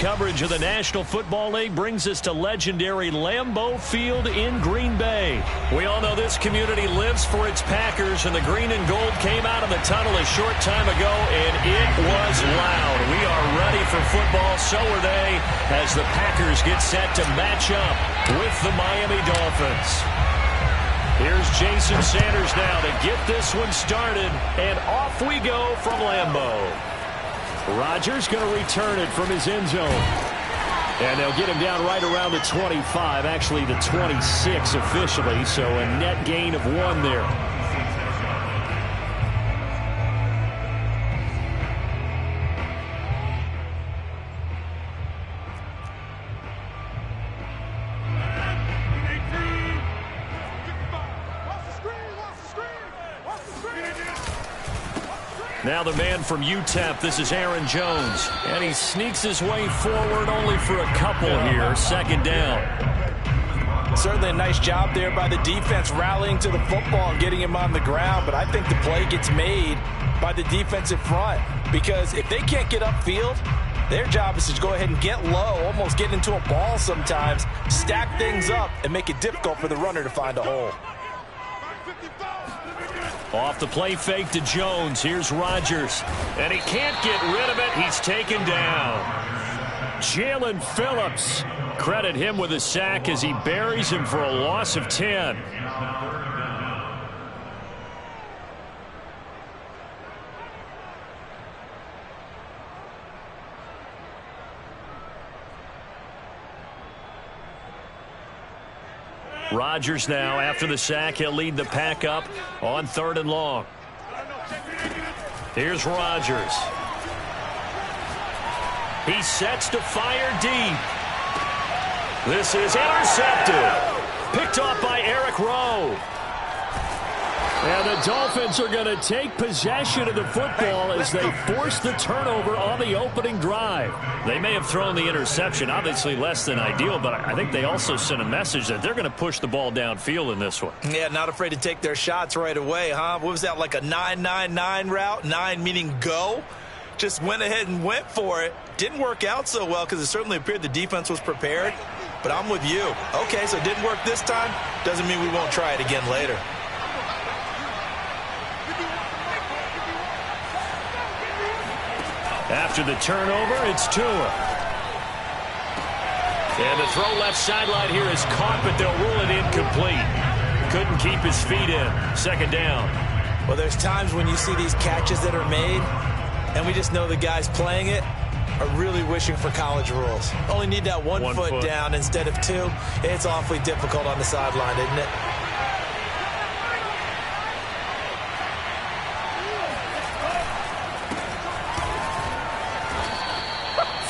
coverage of the National Football League brings us to legendary Lambeau Field in Green Bay. We all know this community lives for its Packers, and the green and gold came out of the tunnel a short time ago, and it was loud. We are ready for football, so are they, as the Packers get set to match up with the Miami Dolphins. Here's Jason Sanders now to get this one started, and off we go from Lambeau. Rodgers going to return it from his end zone. And they'll get him down right around the 25, actually the 26 officially, so a net gain of 1 there. Now the man from UTEP, this is Aaron Jones. And he sneaks his way forward only for a couple here. Second down. Certainly a nice job there by the defense rallying to the football and getting him on the ground. But I think the play gets made by the defensive front. Because if they can't get upfield, their job is to go ahead and get low, almost get into a ball sometimes, stack things up, and make it difficult for the runner to find a hole. Off the play fake to Jones. Here's Rodgers. And he can't get rid of it. He's taken down. Jalen Phillips. Credit him with a sack as he buries him for a loss of 10. Rodgers now, after the sack, he'll lead the pack up on 3rd and long. Here's Rodgers. He sets to fire deep. This is intercepted. Picked off by Eric Rowe. And the Dolphins are going to take possession of the football as they force the turnover on the opening drive. They may have thrown the interception, obviously less than ideal, but I think they also sent a message that they're going to push the ball downfield in this one. Yeah, not afraid to take their shots right away, huh? What was that, like a 9-9-9 route? 9 meaning go? Just went ahead and went for it. Didn't work out so well because it certainly appeared the defense was prepared. But I'm with you. Okay, so it didn't work this time. Doesn't mean we won't try it again later. After the turnover, it's Tua. And the throw left sideline here is caught, but they'll rule it incomplete. Couldn't keep his feet in. Second down. Well, there's times when you see these catches that are made, and we just know the guys playing it are really wishing for college rules. Only need that one foot down instead of 2. It's awfully difficult on the sideline, isn't it?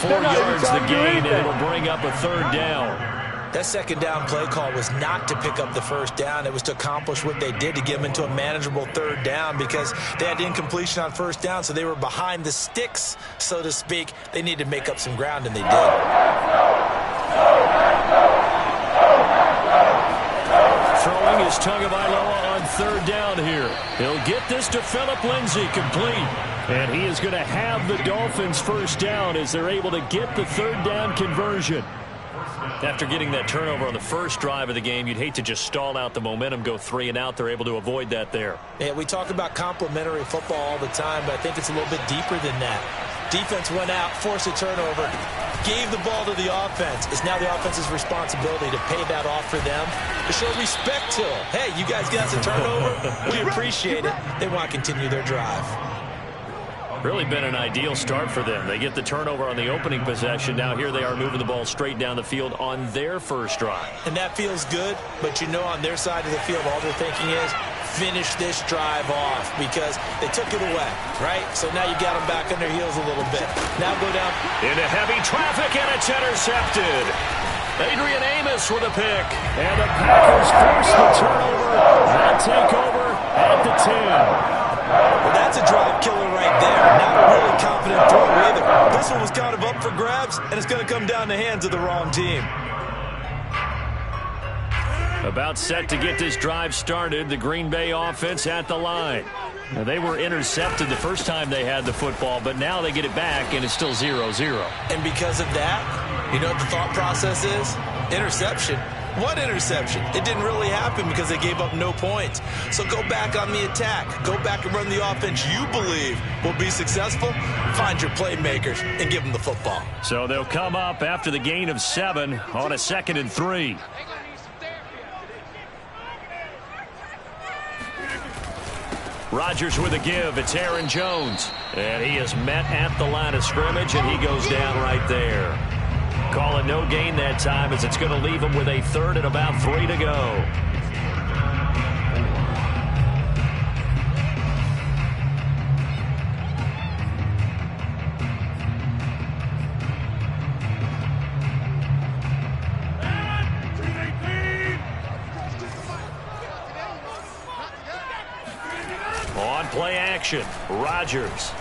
Four yards the gain, and it'll bring up a 3rd down. That second down play call was not to pick up the first down. It was to accomplish what they did to get them into a manageable 3rd down because they had incompletion on first down, so they were behind the sticks, so to speak. They needed to make up some ground, and they did. Throwing is Tagovailoa on 3rd down here. He'll get this to Phillip Lindsay, complete. And he is going to have the Dolphins' first down as they're able to get the 3rd down conversion. After getting that turnover on the first drive of the game, you'd hate to just stall out the momentum, go 3 and out. They're able to avoid that there. Yeah, we talk about complementary football all the time, but I think it's a little bit deeper than that. Defense went out, forced a turnover, gave the ball to the offense. It's now the offense's responsibility to pay that off for them, to show respect to them. Hey, you guys got us a turnover. We appreciate it. They want to continue their drive. Really been an ideal start for them. They get the turnover on the opening possession. Now here they are moving the ball straight down the field on their first drive. And that feels good, but you know on their side of the field all they're thinking is finish this drive off because they took it away, right? So now you got them back on their heels a little bit. Now go down. Into heavy traffic, and it's intercepted. Adrian Amos with a pick. And the Packers force the turnover. They'll take over at the 10. Well, that's a drive killer right there. Not a really confident throw either. This one was kind of up for grabs, and it's going to come down the hands of the wrong team. About set to get this drive started. The Green Bay offense at the line. Now, they were intercepted the first time they had the football, but now they get it back, and it's still 0-0. And because of that, you know what the thought process is? Interception. What interception? It didn't really happen because they gave up no points. So go back on the attack. Go back and run the offense you believe will be successful. Find your playmakers and give them the football. So they'll come up after the gain of 7 on a 2nd and 3. Rodgers with a give. It's Aaron Jones. And he is met at the line of scrimmage, and he goes down right there. Call it no gain that time, as it's going to leave him with a 3rd and about 3 to go. On play action, Rodgers.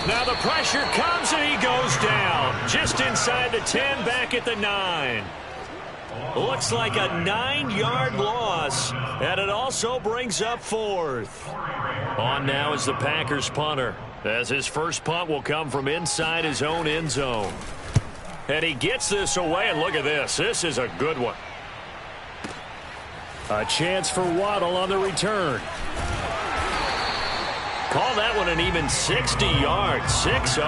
Now the pressure comes and he goes down. Just inside the 10, back at the 9. Looks like a 9-yard loss, and it also brings up 4th. On now is the Packers punter, as his first punt will come from inside his own end zone. And he gets this away, and look at this. This is a good one. A chance for Waddle on the return. Call that one an even 60 yards, 6-0.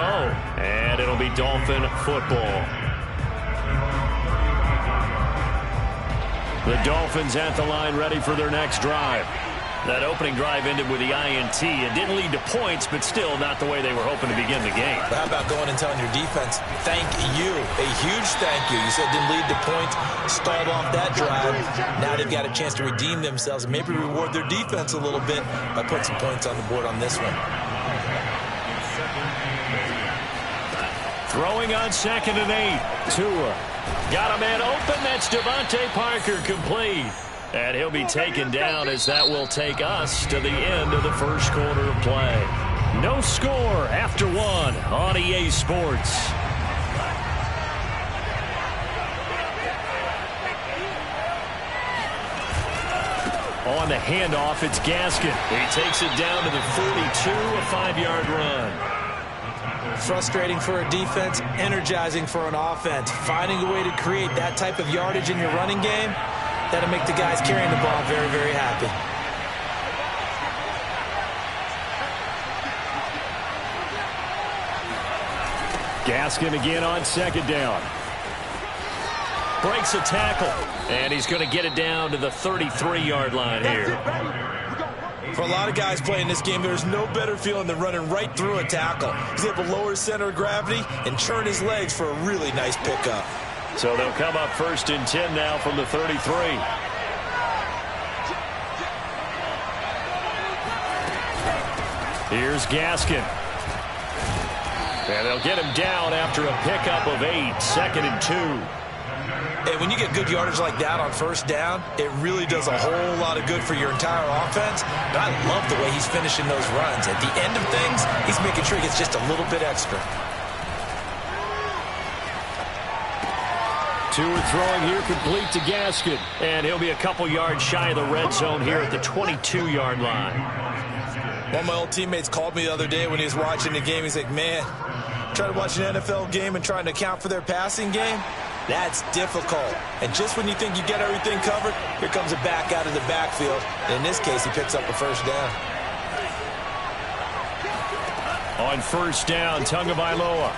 And it'll be Dolphin football. The Dolphins at the line ready for their next drive. That opening drive ended with the INT. It didn't lead to points, but still not the way they were hoping to begin the game. But how about going and telling your defense, thank you, a huge thank you. You said it didn't lead to points, stalled off that drive. Now they've got a chance to redeem themselves and maybe reward their defense a little bit by putting some points on the board on this one. Throwing on 2nd and 8. Tua. Got a man open. That's Devontae Parker, complete. And he'll be taken down, as that will take us to the end of the first quarter of play. No score after 1 on EA Sports. On the handoff, it's Gaskin. He takes it down to the 42, a 5-yard run. Frustrating for a defense, energizing for an offense. Finding a way to create that type of yardage in your running game, that'll make the guys carrying the ball very, very happy. Gaskin again on 2nd down. Breaks a tackle, and he's going to get it down to the 33-yard line here. For a lot of guys playing this game, there's no better feeling than running right through a tackle. He's able to lower his center of gravity and churn his legs for a really nice pickup. So they'll come up 1st and 10 now from the 33. Here's Gaskin. And they'll get him down after a pickup of 8, 2nd and 2. And when you get good yardage like that on 1st down, it really does a whole lot of good for your entire offense. But I love the way he's finishing those runs. At the end of things, he's making sure he gets just a little bit extra. Tua throwing here, complete to Gaskin. And he'll be a couple yards shy of the red zone here at the 22-yard line. One of my old teammates called me the other day when he was watching the game. He's like, man, trying to watch an NFL game and trying to account for their passing game, that's difficult. And just when you think you get everything covered, here comes a back out of the backfield. And in this case, he picks up a 1st down. On 1st down, Tagovailoa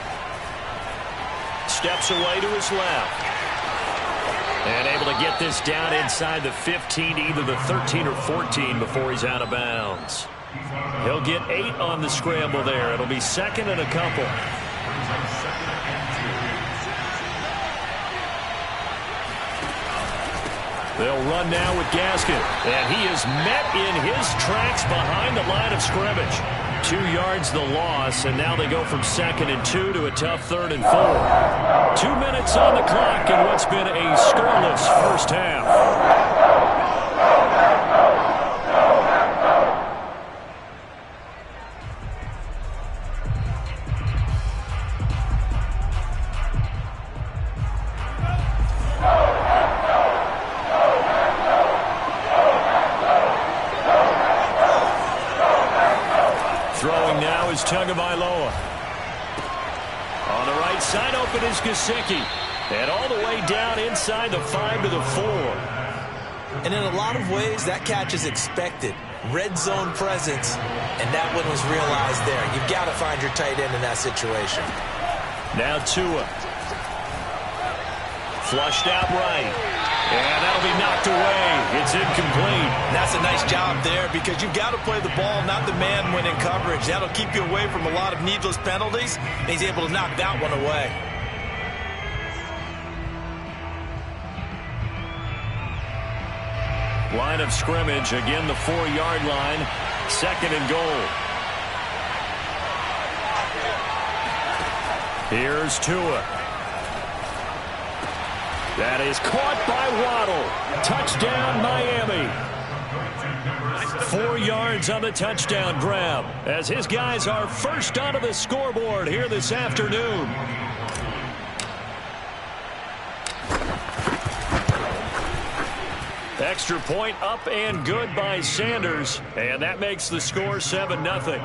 steps away to his left. And able to get this down inside the 15, either the 13 or 14 before he's out of bounds. He'll get 8 on the scramble there. It'll be 2nd and a couple. They'll run now with Gaskin. And he is met in his tracks behind the line of scrimmage. 2 yards the loss, and now they go from 2nd and 2 to a tough 3rd and 4. 2 minutes on the clock in what's been a scoreless first half. Throwing now is Tagovailoa. On the right side, open is Gesicki. And all the way down inside the 5 to the 4. And in a lot of ways, that catch is expected. Red zone presence, and that one was realized there. You've got to find your tight end in that situation. Now Tua. Flushed out right. And that'll be knocked away. It's incomplete. That's a nice job there because you've got to play the ball, not the man when in coverage. That'll keep you away from a lot of needless penalties. And he's able to knock that one away. Line of scrimmage, again the 4-yard line. 2nd and goal. Here's Tua. That is caught by Waddle. Touchdown, Miami. 4 yards on the touchdown grab as his guys are first onto the scoreboard here this afternoon. Extra point up and good by Sanders, and that makes the score 7-0.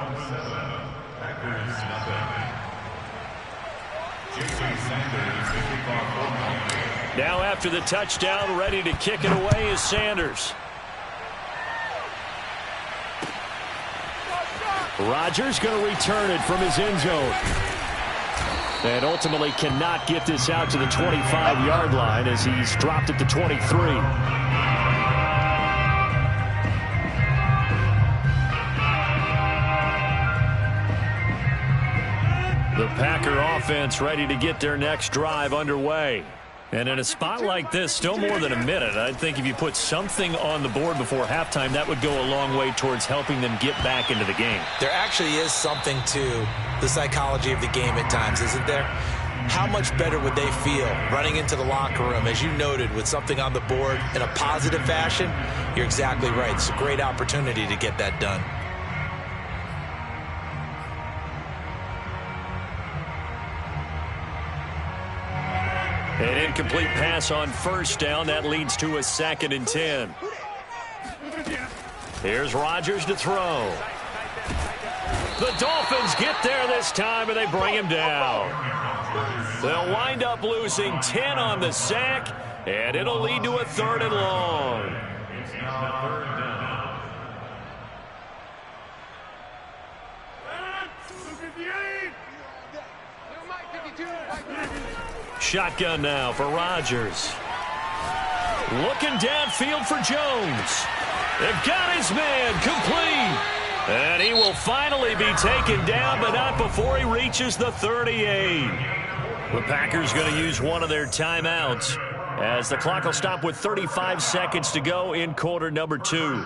Now after the touchdown, ready to kick it away is Sanders. Rodgers going to return it from his end zone. And ultimately cannot get this out to the 25-yard line as he's dropped it to 23. The Packer offense ready to get their next drive underway. And in a spot like this, still more than a minute, I think if you put something on the board before halftime, that would go a long way towards helping them get back into the game. There actually is something to the psychology of the game at times, isn't there? How much better would they feel running into the locker room, as you noted, with something on the board in a positive fashion? You're exactly right. It's a great opportunity to get that done. An incomplete pass on first down. That leads to a 2nd and 10. Here's Rodgers to throw. The Dolphins get there this time, and they bring him down. They'll wind up losing 10 on the sack, and it'll lead to a 3rd and long. Shotgun now for Rodgers. Looking downfield for Jones. They've got his man complete. And he will finally be taken down, but not before he reaches the 38. The Packers going to use one of their timeouts as the clock will stop with 35 seconds to go in quarter number 2.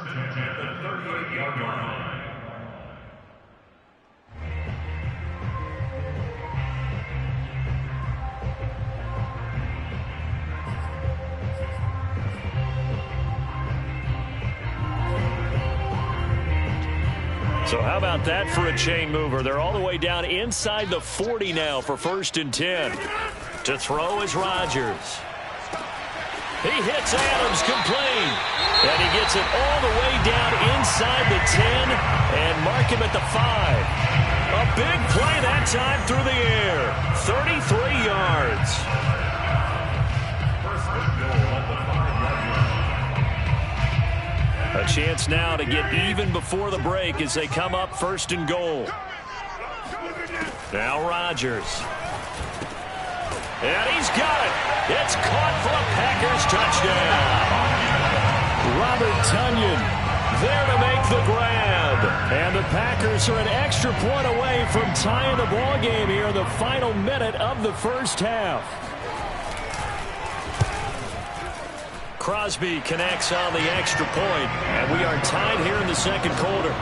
So how about that for a chain mover? They're all the way down inside the 40 now for 1st and 10. To throw is Rodgers. He hits Adams complete. And he gets it all the way down inside the 10 and mark him at the 5. A big play that time through the air. 33 yards. A chance now to get even before the break as they come up 1st and goal. Now Rodgers. And he's got it. It's caught for a Packers touchdown. Robert Tonyan there to make the grab. And the Packers are an extra point away from tying the ball game here in the final minute of the first half. Crosby connects on the extra point, and we are tied here in the 2nd quarter.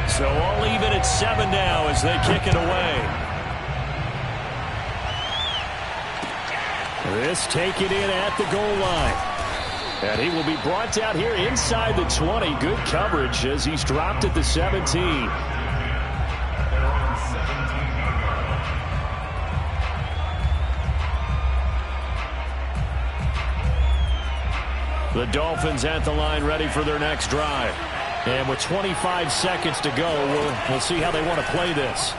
So all even at 7 now as they kick it away. This taken in at the goal line. And he will be brought down here inside the 20. Good coverage as he's dropped at the 17. The Dolphins at the line ready for their next drive. And with 25 seconds to go, we'll see how they want to play this.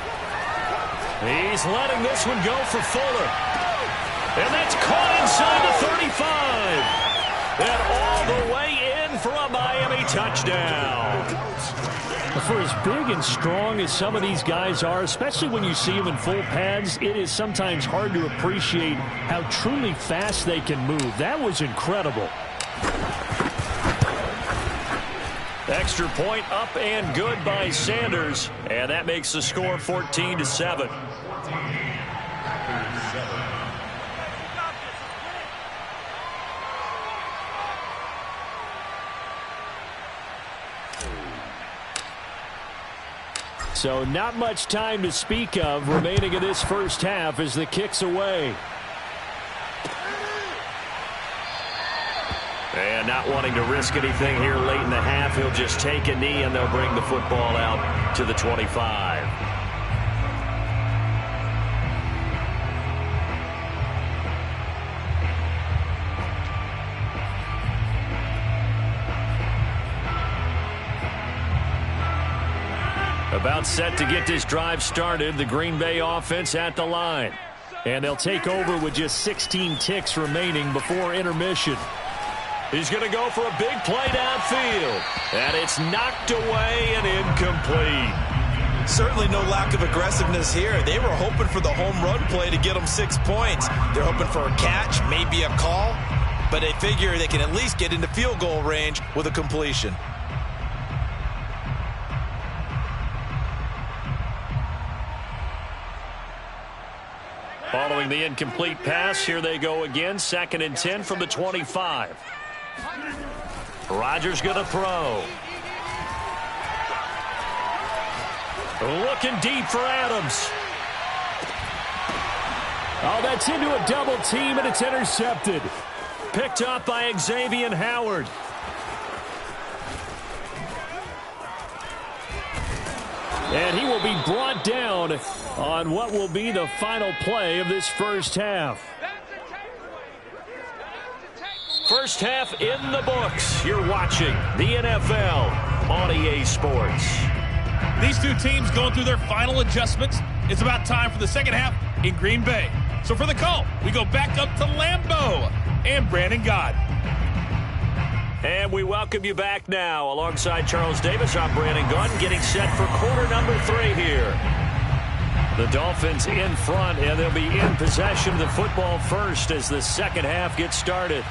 He's letting this one go for Fuller. And that's caught inside the 35. And all the way in for a Miami touchdown. For as big and strong as some of these guys are, especially when you see them in full pads, it is sometimes hard to appreciate how truly fast they can move. That was incredible. Extra point up and good by Sanders, and that makes the score 14-7. So not much time to speak of remaining in this first half as the kick's away. And not wanting to risk anything here late in the half, he'll just take a knee and they'll bring the football out to the 25. About set to get this drive started, the Green Bay offense at the line. And they'll take over with just 16 ticks remaining before intermission. He's going to go for a big play downfield. And it's knocked away and incomplete. Certainly no lack of aggressiveness here. They were hoping for the home run play to get them 6 points. They're hoping for a catch, maybe a call. But they figure they can at least get into field goal range with a completion. Following the incomplete pass, here they go again. 2nd and 10 from the 25. Rodgers going to throw. Looking deep for Adams. Oh, that's into a double team, and it's intercepted. Picked up by Xavier Howard. And he will be brought down on what will be the final play of this first half. First half in the books. You're watching the NFL on EA Sports. These two teams going through their final adjustments. It's about time for the second half in Green Bay. So for the call, we go back up to Lambeau and Brandon Gott. And we welcome you back now. Alongside Charles Davis, I'm Brandon Gunn, getting set for quarter number 3 here. The Dolphins in front, and they'll be in possession of the football first as the second half gets started.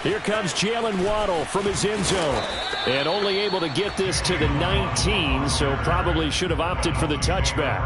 Here comes Jalen Waddle from his end zone. And only able to get this to the 19, so probably should have opted for the touchback.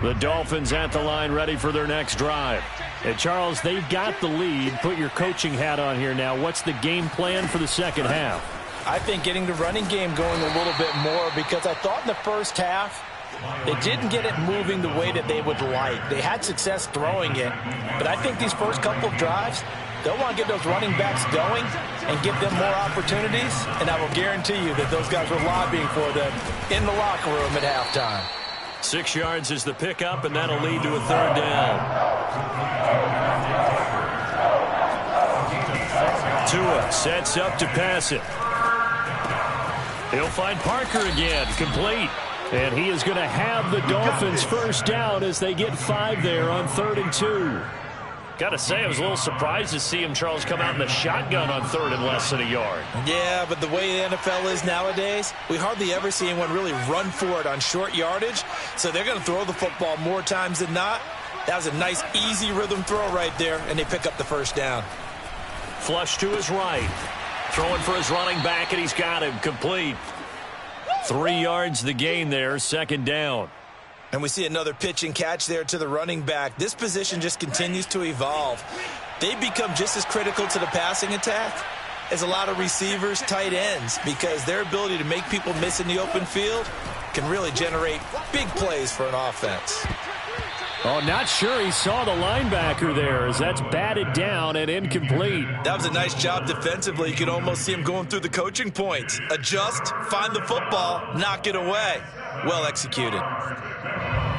The Dolphins at the line ready for their next drive. And Charles, they've got the lead. Put your coaching hat on here now. What's the game plan for the second half? I think getting the running game going a little bit more, because I thought in the first half they didn't get it moving the way that they would like. They had success throwing it, but I think these first couple of drives, they'll want to get those running backs going and give them more opportunities, and I will guarantee you that those guys were lobbying for them in the locker room at halftime. 6 yards is the pickup, and that'll lead to a third down. Tua sets up to pass it. He'll find Parker again, complete. And he is going to have the Dolphins first down as they get 5 there on 3rd and 2. Got to say, I was a little surprised to see him, Charles, come out in the shotgun on 3rd and less than a yard. Yeah, but the way the NFL is nowadays, we hardly ever see anyone really run for it on short yardage. So they're going to throw the football more times than not. That was a nice, easy rhythm throw right there, and they pick up the first down. Flush to his right. Throwing for his running back, and he's got him complete. 3 yards the gain there, 2nd down. And we see another pitch and catch there to the running back. This position just continues to evolve. They become just as critical to the passing attack is a lot of receivers, tight ends, because their ability to make people miss in the open field can really generate big plays for an offense. Oh, not sure he saw the linebacker there as that's batted down and incomplete. That was a nice job defensively. You could almost see him going through the coaching points. Adjust, find the football, knock it away. Well executed.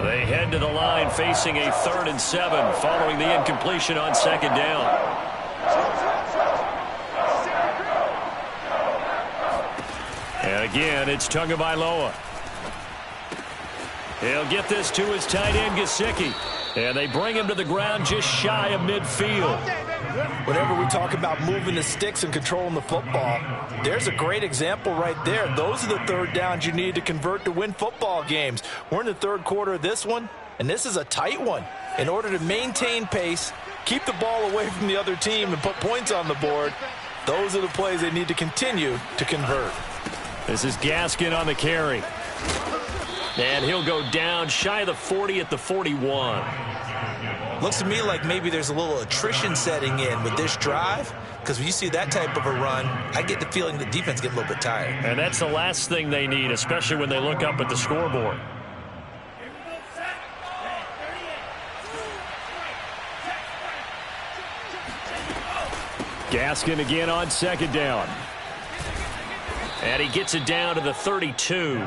They head to the line facing a 3rd and 7 following the incompletion on 2nd down. And again, it's Tagovailoa. He'll get this to his tight end, Gesicki. And they bring him to the ground just shy of midfield. Whenever we talk about moving the sticks and controlling the football, there's a great example right there. Those are the 3rd downs you need to convert to win football games. We're in the 3rd quarter of this one, and this is a tight one. In order to maintain pace, keep the ball away from the other team, and put points on the board, those are the plays they need to continue to convert. This is Gaskin on the carry. And he'll go down shy of the 40 at the 41. Looks to me like maybe there's a little attrition setting in with this drive, because when you see that type of a run, I get the feeling the defense gets a little bit tired. And that's the last thing they need, especially when they look up at the scoreboard. Gaskin again on 2nd down. And he gets it down to the 32.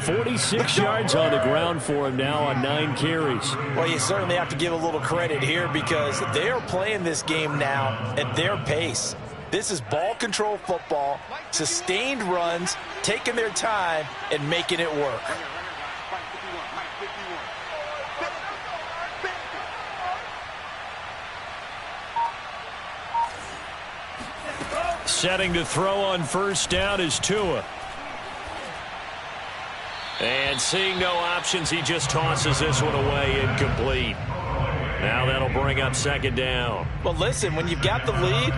46 yards on the ground for him now on 9 carries. Well, you certainly have to give a little credit here because they are playing this game now at their pace. This is ball control football, sustained runs, taking their time, and making it work. Setting to throw on 1st down is Tua. And seeing no options, he just tosses this one away, incomplete. Now that'll bring up 2nd down. Well, listen, when you've got the lead,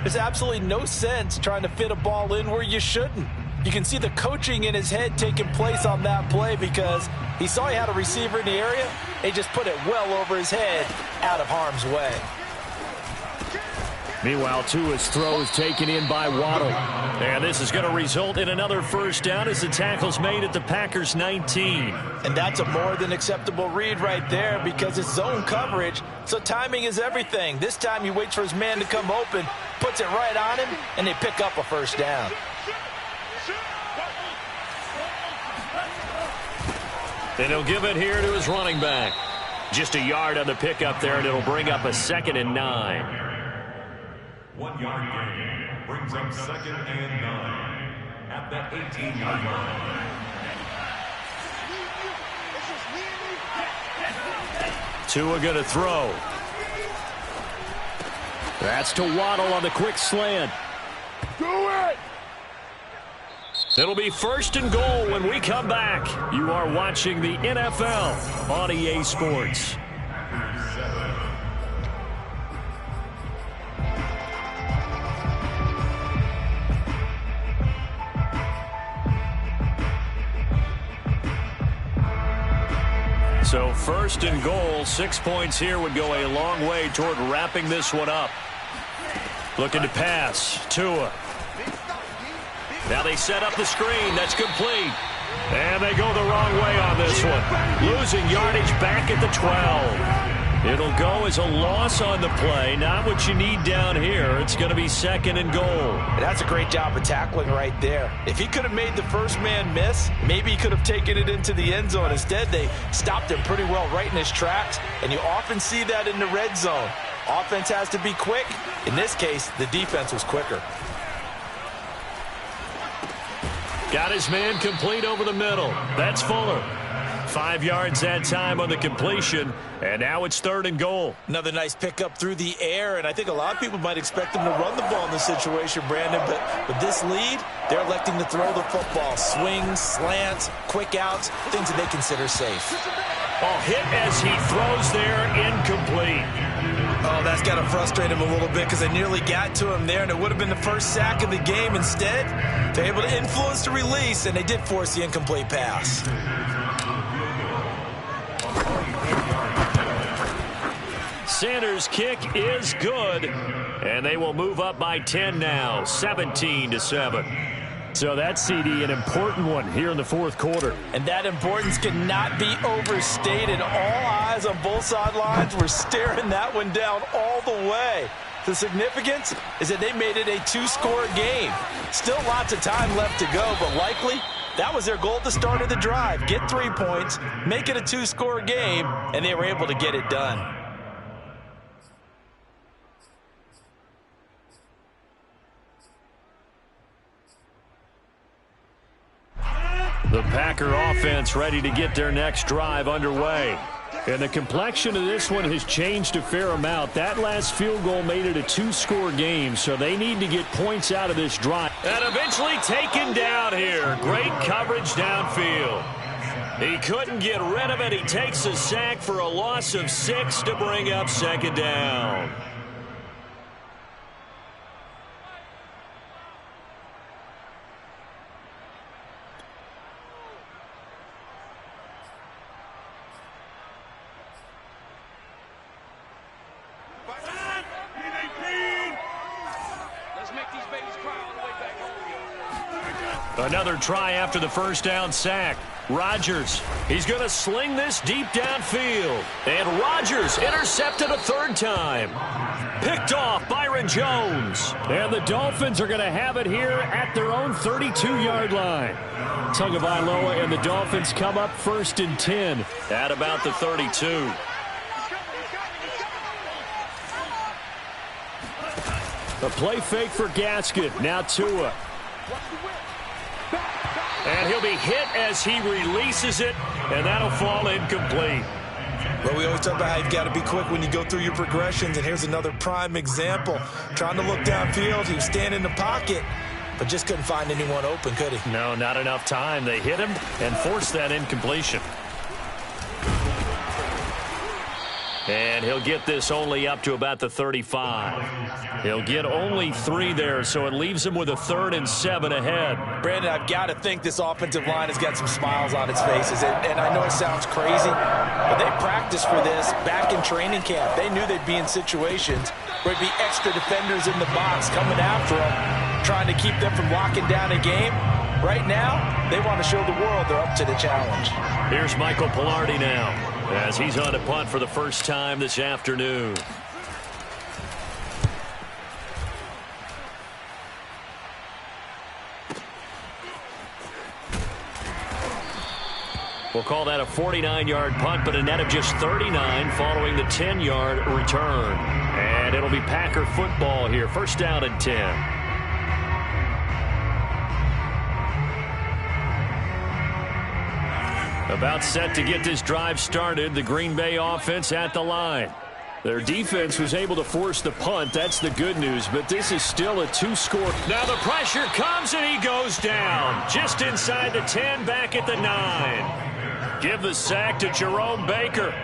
there's absolutely no sense trying to fit a ball in where you shouldn't. You can see the coaching in his head taking place on that play because he saw he had a receiver in the area. He just put it well over his head out of harm's way. Meanwhile, Tua's throw is taken in by Waddle. And this is going to result in another 1st down as the tackle's made at the Packers' 19. And that's a more than acceptable read right there because it's zone coverage, so timing is everything. This time he waits for his man to come open, puts it right on him, and they pick up a 1st down. And he'll give it here to his running back. Just a yard on the pickup there, and it'll bring up a 2nd and 9. 1 yard gain brings up 2nd and 9 at that 18-yard line. Tua going to throw. That's to Waddle on the quick slant. Do it! It'll be 1st and goal when we come back. You are watching the NFL on EA Sports. So 1st and goal, 6 points here would go a long way toward wrapping this one up. Looking to pass, Tua. Now they set up the screen, that's complete. And they go the wrong way on this one. Losing yardage back at the 12. It'll go as a loss on the play, not what you need down here. It's going to be 2nd and goal. That's a great job of tackling right there. If he could have made the first man miss, maybe he could have taken it into the end zone. Instead, they stopped him pretty well right in his tracks, and you often see that in the red zone. Offense has to be quick. In this case, the defense was quicker. Got his man complete over the middle. That's Fuller. 5 yards that time on the completion, and now it's 3rd and goal. Another nice pickup through the air, and I think a lot of people might expect them to run the ball in this situation, Brandon, but with this lead, they're electing to throw the football. Swings, slants, quick outs, things that they consider safe. Oh, hit as he throws there, incomplete. Oh, that's got to frustrate him a little bit because they nearly got to him there, and it would have been the first sack of the game. Instead, they're able to influence the release, and they did force the incomplete pass. Sanders' kick is good. And they will move up by 10 now, 17-7. So that's, CD, an important one here in the fourth quarter. And that importance cannot be overstated. All eyes on both sidelines were staring that one down all the way. The significance is that they made it a two-score game. Still lots of time left to go, but likely that was their goal at the start of the drive. Get 3 points, make it a two-score game, and they were able to get it done. The Packer offense ready to get their next drive underway. And the complexion of this one has changed a fair amount. That last field goal made it a two-score game, so they need to get points out of this drive. And eventually taken down here. Great coverage downfield. He couldn't get rid of it. He takes a sack for a loss of 6 to bring up second down. Another try after the first down sack. Rodgers, he's going to sling this deep downfield. And Rodgers intercepted a third time. Picked off Byron Jones. And the Dolphins are going to have it here at their own 32-yard line. Tagovailoa and the Dolphins come up 1st and 10 at about the 32. A play fake for Gaskin. Now Tua. And he'll be hit as he releases it, and that'll fall incomplete. Well, we always talk about how you've got to be quick when you go through your progressions, and here's another prime example. Trying to look downfield, he was standing in the pocket, but just couldn't find anyone open, could he? No, not enough time. They hit him and forced that incompletion. And he'll get this only up to about the 35. He'll get only 3 there, so it leaves him with a 3rd and 7 ahead. Brandon, I've got to think this offensive line has got some smiles on its faces. And I know it sounds crazy, but they practiced for this back in training camp. They knew they'd be in situations where there'd be extra defenders in the box coming after them, trying to keep them from locking down a game. Right now, they want to show the world they're up to the challenge. Here's Michael Pilardi now, as he's on a punt for the first time this afternoon. We'll call that a 49-yard punt, but a net of just 39 following the 10-yard return. And it'll be Packer football here. 1st down and 10. About set to get this drive started, the Green Bay offense at the line. Their defense was able to force the punt. That's the good news, but this is still a 2-score. Now the pressure comes, and he goes down. Just inside the 10, back at the 9. Give the sack to Jerome Baker.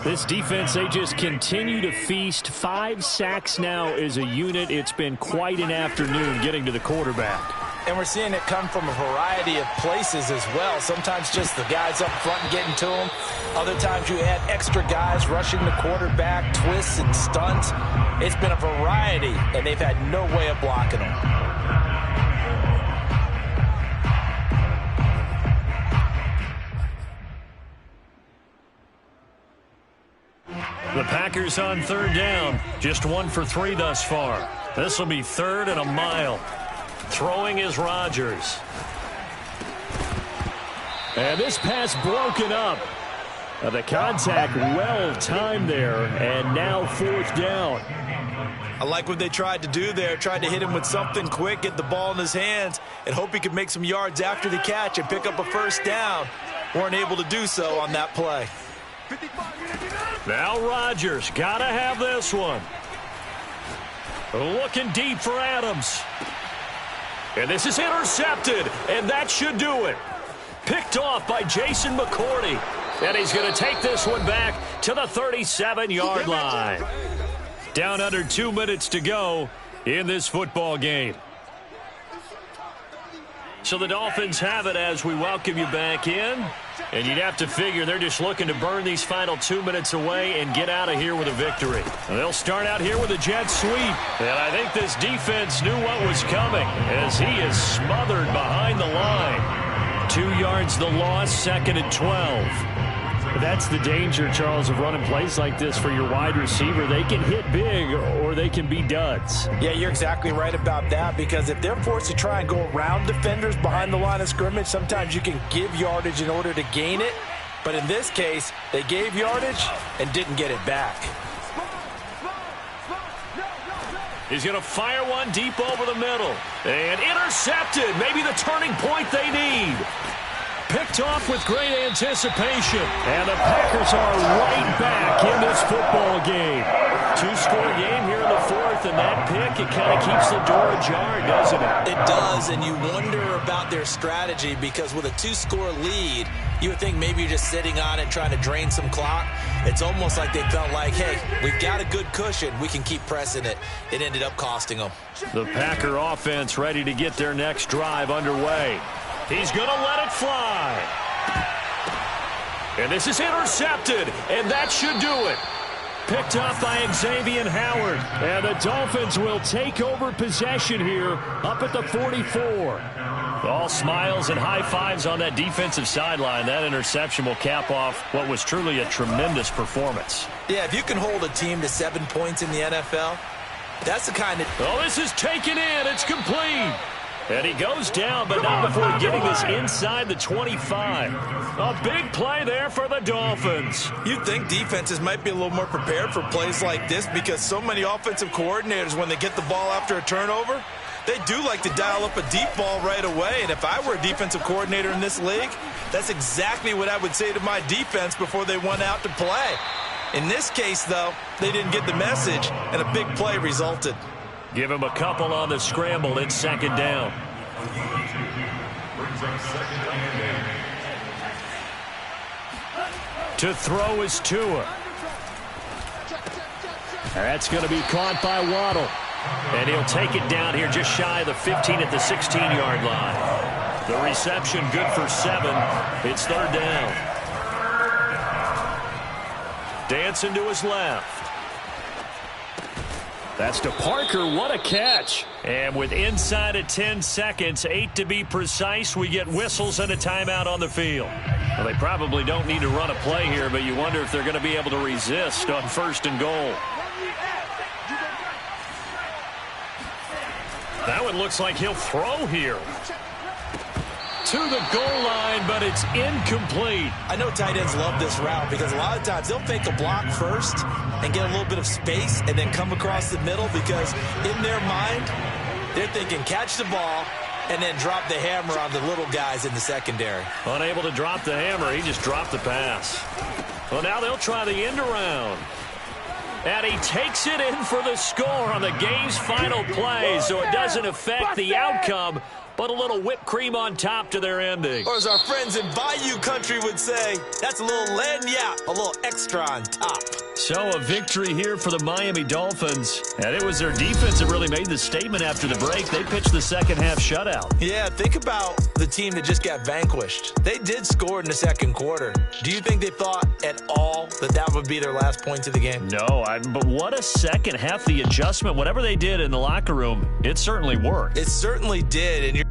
This defense, they just continue to feast. 5 sacks now as a unit. It's been quite an afternoon getting to the quarterback. And we're seeing it come from a variety of places as well. Sometimes just the guys up front and getting to them. Other times you add extra guys rushing the quarterback, twists and stunts. It's been a variety, and they've had no way of blocking them. The Packers on 3rd down. Just 1 for 3 thus far. This will be 3rd and a mile. Throwing is Rodgers. And this pass broken up. The contact well timed there, and now 4th down. I like what they tried to do there. Tried to hit him with something quick, get the ball in his hands, and hope he could make some yards after the catch and pick up a 1st down. Weren't able to do so on that play. Now Rodgers, gotta have this one. Looking deep for Adams. And this is intercepted, and that should do it. Picked off by Jason McCourty. And he's going to take this one back to the 37-yard line. Down under 2 minutes to go in this football game. So the Dolphins have it as we welcome you back in. And you'd have to figure they're just looking to burn these final 2 minutes away and get out of here with a victory. They'll start out here with a jet sweep. And I think this defense knew what was coming as he is smothered behind the line. 2 yards the loss, 2nd and 12. That's the danger, Charles, of running plays like this for your wide receiver. They can hit big or they can be duds. Yeah, you're exactly right about that, because if they're forced to try and go around defenders behind the line of scrimmage, sometimes you can give yardage in order to gain it. But in this case, they gave yardage and didn't get it back. He's going to fire one deep over the middle. And intercepted. Maybe the turning point they need. Picked off with great anticipation. And the Packers are right back in this football game. 2-score game here in the 4th, and that pick, it kind of keeps the door ajar, doesn't it? It does, and you wonder about their strategy, because with a 2-score lead, you would think maybe you're just sitting on it trying to drain some clock. It's almost like they felt like, hey, we've got a good cushion. We can keep pressing it. It ended up costing them. The Packer offense ready to get their next drive underway. He's going to let it fly. And this is intercepted, and that should do it. Picked off by Xavier Howard. And the Dolphins will take over possession here up at the 44. All smiles and high fives on that defensive sideline. That interception will cap off what was truly a tremendous performance. Yeah, if you can hold a team to 7 points in the NFL, that's the kind of... Oh, this is taken in. It's complete. And he goes down, but not before getting this inside the 25. A big play there for the Dolphins. You'd think defenses might be a little more prepared for plays like this, because so many offensive coordinators, when they get the ball after a turnover, they do like to dial up a deep ball right away. And if I were a defensive coordinator in this league, that's exactly what I would say to my defense before they went out to play. In this case, though, they didn't get the message, and a big play resulted. Give him a couple on the scramble. It's 2nd down. To throw is Tua. That's going to be caught by Waddle. And he'll take it down here just shy of the 15 at the 16-yard line. The reception good for 7. It's 3rd down. Dancing to his left. That's to Parker. What a catch. And with inside of 10 seconds, 8 to be precise, we get whistles and a timeout on the field. Well, they probably don't need to run a play here, but you wonder if they're going to be able to resist on 1st and goal. That one looks like he'll throw here. To the goal line, but it's incomplete. I know tight ends love this route, because a lot of times they'll fake a block first and get a little bit of space and then come across the middle, because in their mind, they're thinking catch the ball and then drop the hammer on the little guys in the secondary. Unable to drop the hammer, he just dropped the pass. Well, now they'll try the end around. And he takes it in for the score on the game's final play, so it doesn't affect the outcome, but a little whipped cream on top to their ending. Or as our friends in Bayou Country would say, that's a little lagniappe, a little extra on top. So a victory here for the Miami Dolphins. And it was their defense that really made the statement after the break. They pitched the second-half shutout. Yeah, think about the team that just got vanquished. They did score in the 2nd quarter. Do you think they thought at all that that would be their last points of the game? No, but what a second half. The adjustment, whatever they did in the locker room, it certainly worked. It certainly did, and